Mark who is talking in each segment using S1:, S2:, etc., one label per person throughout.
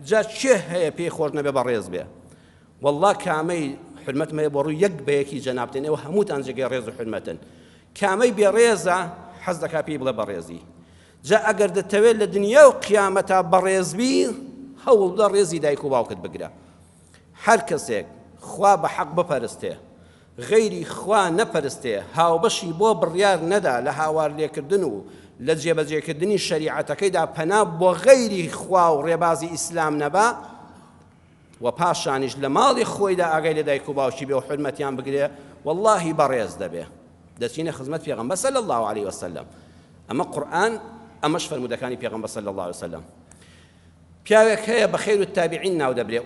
S1: جا چێ هەیە پێی خۆش نەبێ بەڕێز بێ والله کامەی حرمەتمە بۆ ڕووی یەک بەیەکی جەنابتێن ئێوە هەمووتان جێگەی ڕێز و حرمەتن کامەی بێڕێزە حەز دەکا پێی بڵێ بەڕێزی جا ئەگەر دەتەوێت لە دنیا و قیامەتا بەڕێزبی هەوڵ بدە ڕێزی دایک و باوکت بگرە هەر کەسێک خوا بە حەق بپەرستێ غەیری خوا نەپەرستێ هاوبەشی بۆ بڕیار نەدا لە هاوار لێکردن و لە جێبەجێکردنی شەریعەتەکەیدا پەنا بۆ غەیری خوا و ڕێبازی ئیسلام نەبا و پاشانیش لە ماڵی خۆیدا ئاگای لە دایک و باوکی بێ و حرمەتیان بگرێ واللهی بەڕێز دەبێ دەچینە خزمەت پێغەمبەر صلی الله عليه وسلم ئەمە قورئان ئەمەش فەرمودەکانی پێغەمبەر صلی الله عليه وسلم پیاوێک هەیە بە خەیر التابعین ناو دەبرێ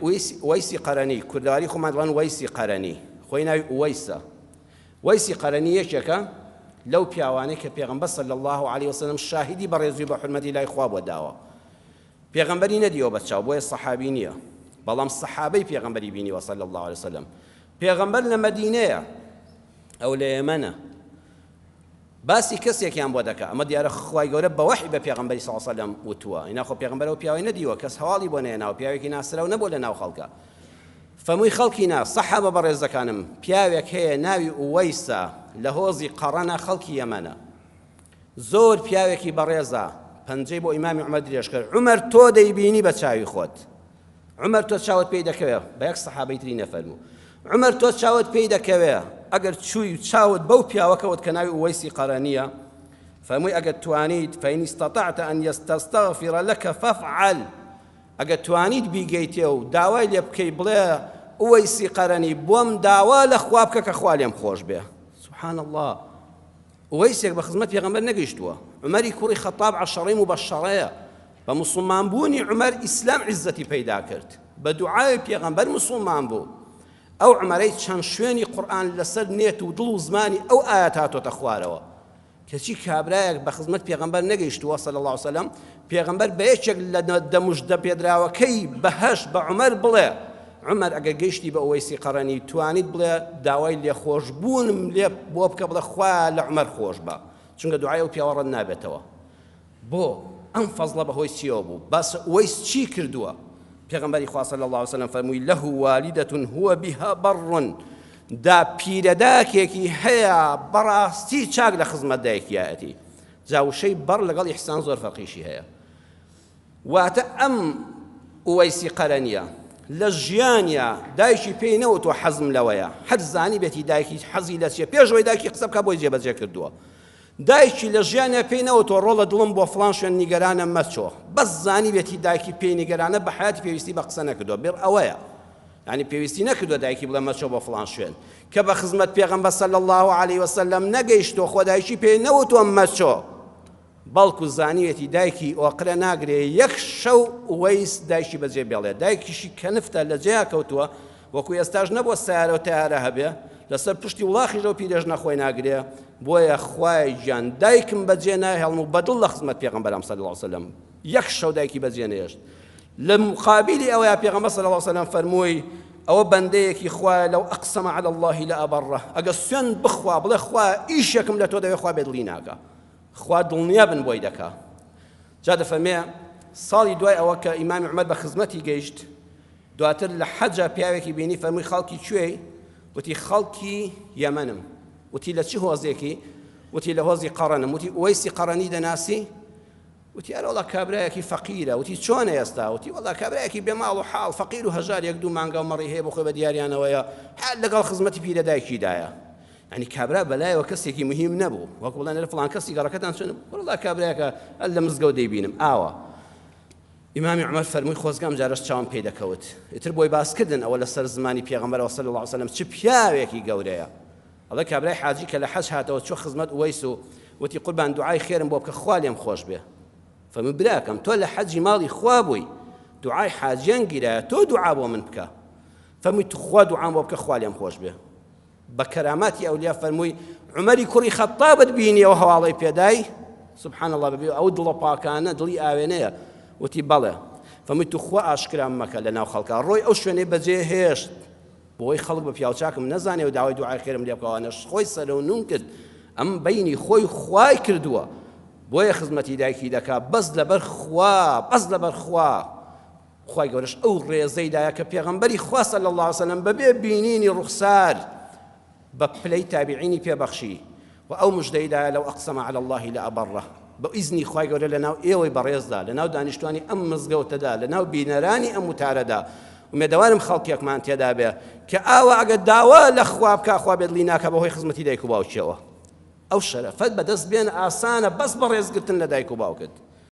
S1: وەیسی قەرەنی کوردەواری خۆمان دەڵێن وەیسی قەرەنی خۆی ناوی ئوەیسە وەیسی قەرەنی یەکێکە لەو پیاوانەی کە پێغەمبەر صلی الله عليه وسلم شاهدی بەڕێزی بە حرمەتی لای خوا بۆ داوە پێغەمبەری نەدیەوە بە چاو بۆیە سەحابی نییە بەڵام سەحابەی پێغەمبەری بینیوە صلی الله عليه وسلم پێغەمبەر لە مەدینەیە ئەو لە یەمەنە باسی کەسێکیان بۆ دەکا ئەمە دیارە خوای گەورە بە وحی بە پێغەمبەری صلی الله عليه وسلم وتووە ئینا خۆ پێغەمبەر ئەو پیاوەی نەدیوە کەس هەواڵی بۆ نەهێناوە پیاوێکی ناسراو نەبوو لە ناو خەڵکە فەمووی خەڵکی نا سەحابە بەڕێزەکانم پیاوێک هەیە ناوی ئوەیسە لە هۆزی قەڕەنە خەڵکی یەمەنە زۆر پیاوێکی بەڕێزە پەنجەی بۆ ئیمامی عومەر درێژ کرد عومەر تۆ دەیبینی بە چاوی خۆت عومەر تۆ چاوت پێی دەکەوێ بە یەک سەحابەی تری نەفەرموو عومەر تۆ چاوت پێی دەکەوێ ئەگەر چووی چاوت بەو پیاوەکەوت کە ناوی ئوەیسی قەرەنیە فەرمووی ئەگەر توانیت فإن استطعت أن يستغفر لك فافعل ئەگەر توانیت بیگەیتێ و داوای لێ بکەی بڵێ ئوەیسی قەرەنی بۆم داوا لە خوا بکە کە خوا لێم خۆش بێ سبحان الله ئوەیسێک بە خزمەت پێغەمبەر نەگەیشتووە عومەری کوڕی خەتاب عەشەڕەی مبەششەڕەیە بە موسڵمان بوونی عومەر ئیسلام عیزەتی پەیدا کرد بە دوعای پێغەمبەر موسڵمان بوو ئەو عومەرەی چەند شوێنی قورئان لەسەر نێت و دڵ و زمانی ئەو ئاەت هاتۆتە خوارەوە کەچی کابرایەک بە خزمەت پێغەمبەر نەگەیشتووە صلی الله عليه وسلم پێغەمبەر بە یەکێک لە دەموژدە پێدراوەکەی بەهەشت بە عومەر بڵێ عومەر ئەگەر گەیشتی بە ئوەیسی قەرەنی توانیت بڵێ داوای لێخۆشبوونم لێ بۆ بکە بڵێ خوا لە عومەر خۆش بە چونکە دوعای ئەو پیاوە ڕەت نابێتەوە بۆ ئەم فەزڵە بەهۆی چیەوە بوو باس ئوەیس چی کردووە پێغەمبەری خوا صلی الله عليه وسلم فەرمووی له والدة هو بها بر دا پیرەداکێکی هەیە بەڕاستی چاک لە خزمەت دایکیەتی جاوشەی بەڕ لەگەڵ ئیحسان زۆر فەرقیشی هەیە واتە ئەم ئوەیسی قەرەنیە لە ژیانیا دایکی پێی نەوتوە حەزم لەوەیە هەر زانی بێتی دایکی حەزی لە چیە پێشەوەی دایکی قسە بکە بۆی جێبەجێ کردووە دایکی لە ژیانیا پێی نەوتوە ڕۆڵە دڵم بۆ فڵان شوێن نیگەرانە مەچۆ بەس زانی بێتی دایکی پێی نیگەرانە بە حیاتی پێویستی بە قسە نەکردووە بێر ئەوەیە يعني پێویستی نەکردووە دایکی بڵێ مەچۆ بۆ فڵان شوێن کە بە خزمەت پێغەمبەر صلی الله عليه وسلم نەگەیشتۆ خۆ دایکی پێی نەوتوە مەچۆ بەڵکو زانیوێتی دایکی ئۆقرە ناگرێ یەک شەو ئوەیس دایکی بەجێ بێڵێ دایکیشی کەنفتە لە جێیا کەوتووە وەکو ئێستاش نەبووە سیارە و تیارە هەبێ لەسەر پشتی وڵاخیش ئەو پیرێژنە خۆی ناگرێ بۆیە خوای گیان دایکم بەجێ ناهێڵم و بەدڵ لە خزمەت پێغەمبەرام صلی الله عليه وسلم یەک شەو دایکی بەجێ نێشت لە مقابلی ئەوەیە پێغەمبەر صلی الله عليه وسلم فەرمووی ئەوە بەندەیەکی خوایە لەو ئەقسەم عەلی الله لەئەبەڕە ئەگەر سوێن بخوا بڵێ خوا ئیشێکم لە تۆ دەوێ خوا بێدڵی ناکە خوا دڵنیا بن بۆی دەکا جا دەفەرمێ ساڵی دوای ئەوە کە ئیمامی عومەر بە خزمەتی گەیشت دواتر لە حەجە پیاوێکی بینی فەرمووی خەڵکی کوێی وتی خەڵکی یەمەنم وتی لە چ هۆزێکی وتی لە هۆزی قەڕەنم وتی ئوەیسی قەڕەنی دەناسی وتی ئەرە وەڵا کابرایەکی فەقیرە وتی چۆنە ئێستا وتی وەڵا کابرایەکی بێماڵ و حاڵ فەقیر و هەژار یەک دوو مانگە و مەڕی هەیە بۆ خۆی بە دیاریانەوەیە حال لەگەڵ خزمەتی پیرەدایکیدایە يعني کابرا بەلایەوە کەسێکی مهم نەبوو وەکو بڵێن لە فڵان کەسی گەڕەکەتان چۆن وەڵا کابرایەکە ئەل لە مزگەوت دەیبینم ئاوە ئیمامی عومەر فەرمووی خۆزگام جارش چاوم پێی دەکەوت ئیتر بۆی باسکردن ئەوە لەسەر زمانی پێغەمبەرەوە صلی الله عليه وسلم چ پیاوێکی گەورەیە ئەڵێ کابرای حاجی کە لە حەج هاتەوە چۆ خزمەت ئوەیس و وتی قوربان دوعای خێرم بۆ بکە خوا لێم خۆش بێ فەرمووی براکەم تۆ لە حەجی ماڵی خوا بووی دوعای حاجیان گیرایە تۆ دوعا بۆ من بکە فەرمووی تو خوا دوعام بۆ بکە خوا لێم خۆش بێ بە کەراماتی ئەولیا فەرمووی عومەری کوڕی خەتابت بینیەوە هەواڵەی پێدای سبحان الله ببێ ئەو دڵە پاکانە دڵی ئاوێنەیە وتی بەڵێ فەرمووی تو خوا ئاشکرام مەکە لە ناو خەڵکە ڕۆی ئەو شوێنەی بەجێ هێشت بۆی خەڵک بە پیاوچاکم نەزانێ و داوای دوعای خێرم لێ بکەوانەش خۆی سەر و نون کرد ئەم بینی خۆی خوای کردووە بۆیە خزمەتی دایکی دەکا بەس لەبەر خوا خوای گەورەش ئەو ڕێزەیدایە کە پێغەمبەری خوا صلی الله علیه وسلم بەبێ بینینی ڕوخسار بە پلەی تابعینی پێبەخشی و ئەو مژدەیدایە لەو ئەقسەمە علی الله لەئەبەڕە بە ئیزنی خوای گەورە لەناو ئێوەی بەڕێزدا لەناو دانیشتوانی ئەم مزگەوتەدا لەناو بینەرانی ئەم وتارەدا ومێدەوارم خەڵکێکمان تێدا بێ کە ئاوا ئەگە داوا لە خوا بکە خوا بێت لی ناکە بەهۆی خزمەتی دایک و باوکیەوە ئەو شەرەفەت بەدەست بێن ئاسانە بەس بە ڕێزگرتن لە دایک و باوکت